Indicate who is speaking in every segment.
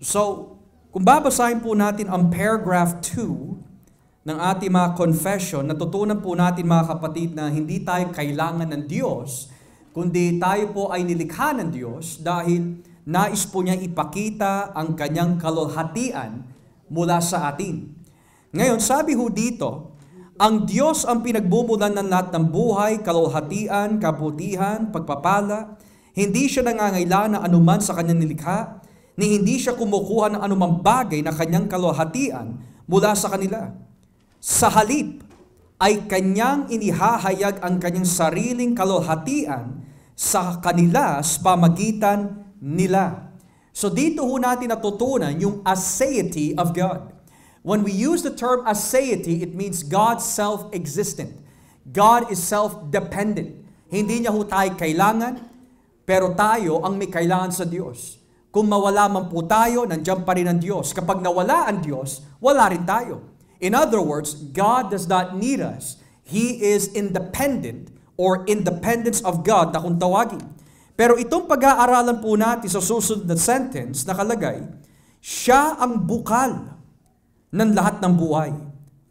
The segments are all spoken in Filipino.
Speaker 1: So, kung babasahin po natin ang paragraph 2 ng ating mga confession, natutunan po natin mga kapatid na hindi tayo kailangan ng Diyos, kundi tayo po ay nilikha ng Diyos dahil nais po niya ipakita ang kanyang kalwalhatian mula sa atin. Ngayon, sabi ho dito, ang Diyos ang pinagbumulan ng lahat ng buhay, kalwalhatian, kabutihan, pagpapala. Hindi siya nangangailangan ng anuman sa kanyang nilikha, ni hindi siya kumukuha ng anumang bagay na kanyang kalwalhatian mula sa kanila. Sa halip, ay kanyang inihahayag ang kanyang sariling kalwalhatian sa kanila sa pamagitan nila. So dito ho natin natutunan yung aseity of God. When we use the term aseity, it means God self-existent. God is self-dependent. Hindi niya ho tayo kailangan, pero tayo ang may kailangan sa Diyos. Kung mawala man po tayo, nandiyan pa rin ang Diyos. Kapag nawala ang Diyos, wala rin tayo. In other words, God does not need us. He is independent or independence of God na kung tawagin. Pero itong pag-aaralan po natin sa susunod na sentence, nakalagay, siya ang bukal ng lahat ng buhay,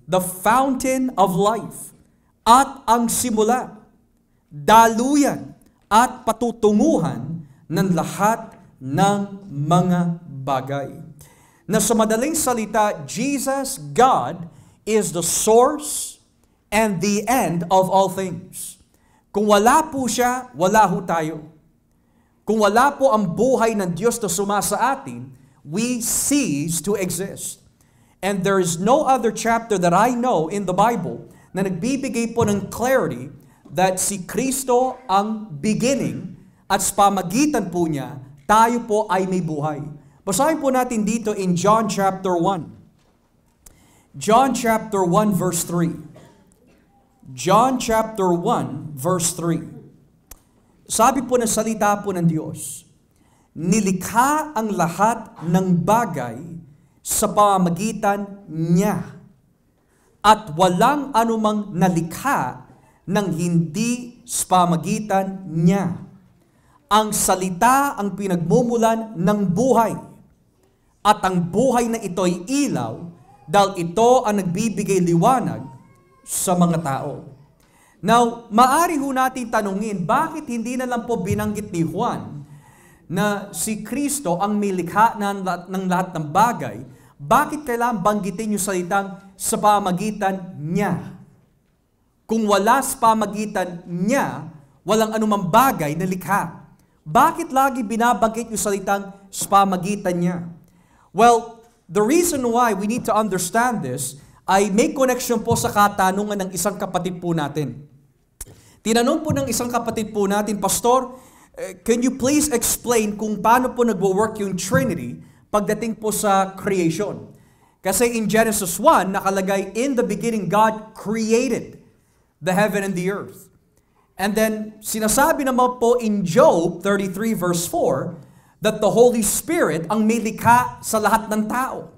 Speaker 1: the fountain of life, at ang simula, daluyan, at patutunguhan ng lahat ng mga bagay. Na sa madaling salita, Jesus, God, is the source and the end of all things. Kung wala po siya, wala ho tayo. Kung wala po ang buhay ng Diyos na sumasa atin, we cease to exist. And there is no other chapter that I know in the Bible na nagbibigay po ng clarity that si Kristo ang beginning at sa pamagitan po niya, tayo po ay may buhay. Basahin po natin dito in John chapter 1. John chapter 1 verse 3. John chapter 1 verse 3. Sabi po ng salita po ng Diyos, nilikha ang lahat ng bagay sa pamamagitan niya, at walang anumang nalikha ng hindi sa pamamagitan niya. Ang salita ang pinagmumulan ng buhay, at ang buhay na ito ay ilaw dahil ito ang nagbibigay liwanag sa mga tao. Now, maari ho natin tanungin, bakit hindi na lang po binanggit ni Juan na si Kristo ang may likha ng lahat ng bagay? Bakit kailangan banggitin yung salitang sa pamagitan niya? Kung wala sa pamagitan niya, walang anumang bagay na likha. Bakit lagi binabanggit yung salitang sa pamagitan niya? Well, the reason why we need to understand this ay may connection po sa katanungan ng isang kapatid po natin. Tinanong po ng isang kapatid po natin, Pastor, can you please explain kung paano po nagwo-work yung Trinity pagdating po sa creation? Kasi in Genesis 1, nakalagay, in the beginning, God created the heaven and the earth. And then, sinasabi naman po in Job 33 verse 4, that the Holy Spirit ang may likha sa lahat ng tao.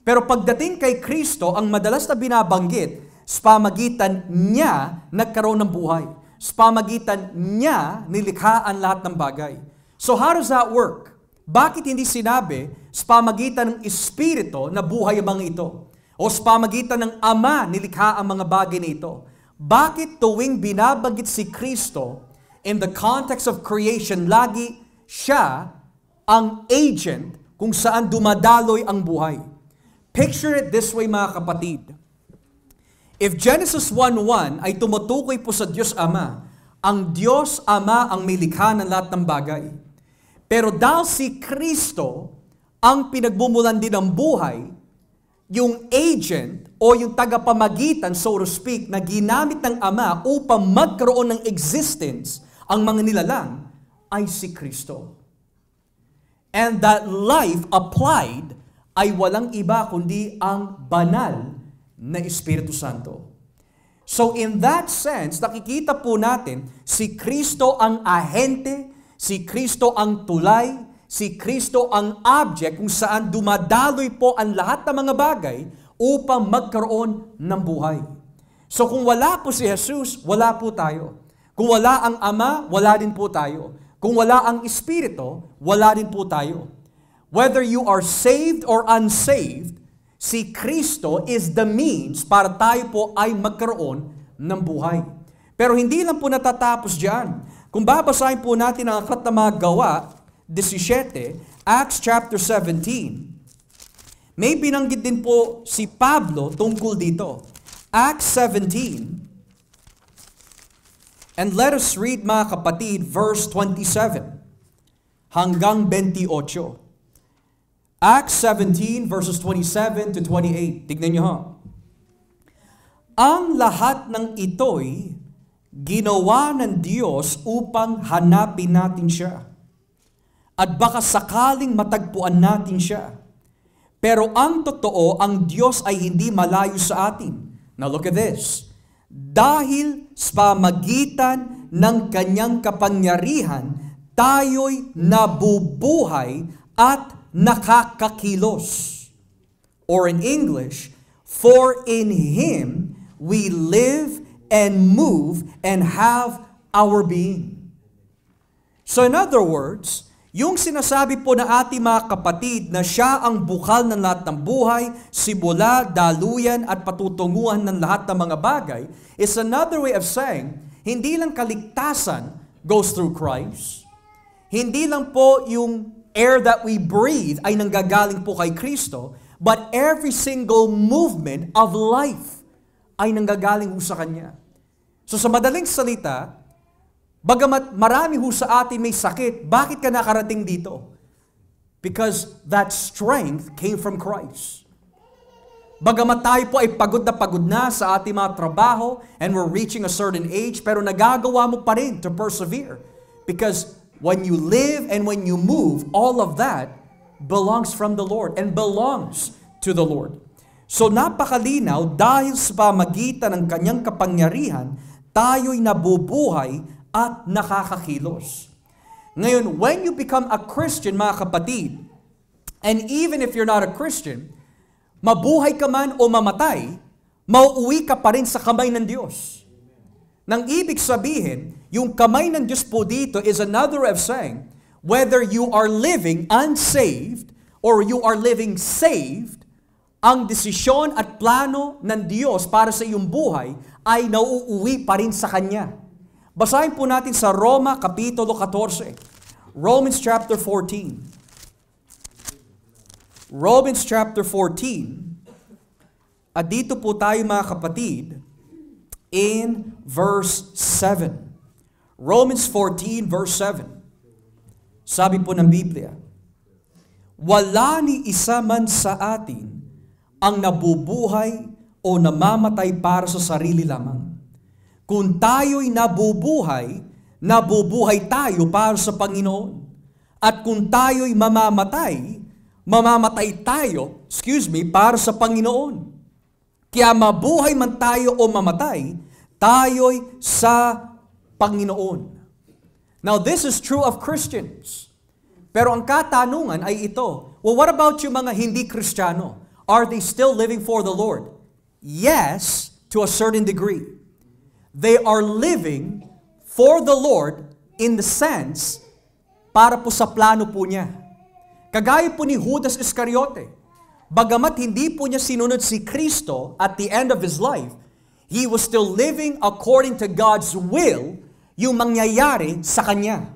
Speaker 1: Pero pagdating kay Kristo, ang madalas na binabanggit, sa pamagitan niya nagkaroon ng buhay. Sa pamagitan niya nilikha ang lahat ng bagay. So how does that work? Bakit hindi sinabi sa pamagitan ng Espiritu na buhay ang mga ito? O sa pamagitan ng Ama nilikha ang mga bagay na ito? Bakit tuwing binabanggit si Kristo in the context of creation, lagi siya ang agent kung saan dumadaloy ang buhay? Picture it this way mga kapatid. If Genesis 1:1 ay tumutukoy po sa Diyos Ama, ang Diyos Ama ang may likha ng lahat ng bagay. Pero dahil si Kristo ang pinagmumulan din ng buhay, yung agent o yung tagapamagitan, so to speak, na ginamit ng Ama upang magkaroon ng existence ang mga nilalang ay si Kristo. And that life applied ay walang iba kundi ang banal na Espiritu Santo. So in that sense, nakikita po natin, si Kristo ang ahente, si Kristo ang tulay, si Kristo ang object kung saan dumadaloy po ang lahat ng mga bagay upang magkaroon ng buhay. So kung wala po si Jesus, wala po tayo. Kung wala ang Ama, wala din po tayo. Kung wala ang Espiritu, wala din po tayo. Whether you are saved or unsaved, si Kristo is the means para tayo po ay magkaroon ng buhay. Pero hindi lang po natatapos dyan. Kung babasahin po natin ang Aklat ng mga Gawa, 17, Acts chapter 17, may binanggit din po si Pablo tungkol dito. Acts 17, and let us read mga kapatid, verse 27 hanggang 28. Acts 17 verses 27 to 28. Tignan nyo ha. Ang lahat ng ito'y ginawa ng Diyos upang hanapin natin siya. At baka sakaling matagpuan natin siya. Pero ang totoo, ang Diyos ay hindi malayo sa atin. Now look at this. Dahil sa pamagitan ng kanyang kapangyarihan, tayo'y nabubuhay at nakakakilos. Or in English, for in Him we live and move and have our being. So in other words, yung sinasabi po na ating mga kapatid na siya ang bukal ng lahat ng buhay, simula, daluyan at patutunguhan ng lahat ng mga bagay is another way of saying, hindi lang kaligtasan goes through Christ. Hindi lang po yung air that we breathe ay nanggagaling po kay Kristo, but every single movement of life ay nanggagaling ho sa Kanya. So sa madaling salita, bagamat marami ho sa atin may sakit, bakit ka nakarating dito? Because that strength came from Christ. Bagamat tayo po ay pagod na sa ating mga trabaho and we're reaching a certain age, pero nagagawa mo pa rin to persevere. Because when you live and when you move, all of that belongs from the Lord and belongs to the Lord. So napakalinaw, dahil sa pamagitan ng kanyang kapangyarihan, tayo'y nabubuhay at nakakakilos. Ngayon, when you become a Christian, mga kapatid, and even if you're not a Christian, mabuhay ka man o mamatay, mauuwi ka pa rin sa kamay ng Diyos. Nang ibig sabihin, yung kamay ng Diyos po dito is another way of saying, whether you are living unsaved or you are living saved, ang desisyon at plano ng Diyos para sa iyong buhay ay nauuwi pa rin sa Kanya. Basahin po natin sa Roma Kapitulo 14. Romans chapter 14. Romans chapter 14. At dito po tayo mga kapatid, in verse 7. Romans 14 verse 7. Sabi po ng Biblia, wala ni isa man sa atin ang nabubuhay o namamatay para sa sarili lamang. Kung tayo'y nabubuhay, nabubuhay tayo para sa Panginoon. At kung tayo'y mamamatay, mamamatay tayo, para sa Panginoon. Kaya mabuhay man tayo o mamatay, tayo'y sa Panginoon. Now this is true of Christians. Pero ang katanungan ay ito, well, what about yung mga hindi Kristiyano? Are they still living for the Lord? Yes, to a certain degree. They are living for the Lord in the sense para po sa plano po niya. Kagaya po ni Judas Iscariote. Bagamat hindi po niya sinunod si Kristo at the end of his life, he was still living according to God's will yung mangyayari sa kanya.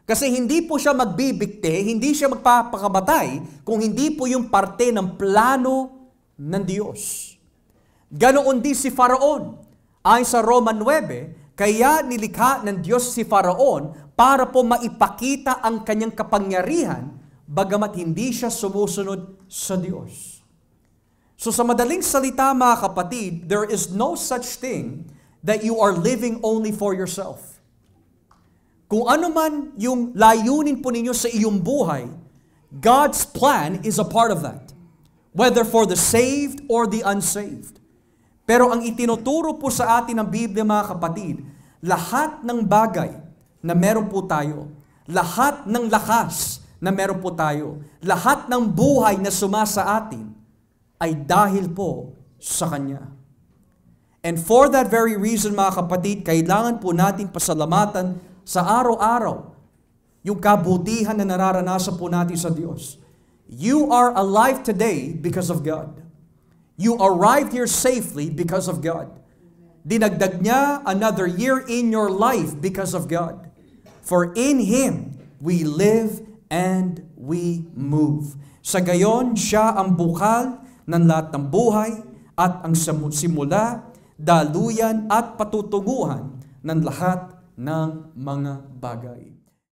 Speaker 1: Kasi hindi po siya magbibigte, hindi siya magpapakamatay kung hindi po yung parte ng plano ng Diyos. Ganoon din si Faraon. Ayon sa Roman 9, kaya nilikha ng Diyos si Faraon para po maipakita ang kanyang kapangyarihan bagamat hindi siya sumusunod sa Diyos. So sa madaling salita mga kapatid, there is no such thing that you are living only for yourself. Kung ano man yung layunin po ninyo sa iyong buhay, God's plan is a part of that. Whether for the saved or the unsaved. Pero ang itinuturo po sa atin ng Biblia mga kapatid, lahat ng bagay na meron po tayo, lahat ng lakas na meron po tayo, lahat ng buhay na sumasa atin ay dahil po sa Kanya. And for that very reason mga kapatid, kailangan po natin pasalamatan sa araw-araw yung kabutihan na nararanasan po natin sa Diyos. You are alive today because of God. You arrived here safely because of God. Dinagdag niya another year in your life because of God. For in Him we live and we move. Sa gayon, siya ang bukal ng lahat ng buhay at ang simula, daluyan at patutunguhan ng lahat ng mga bagay.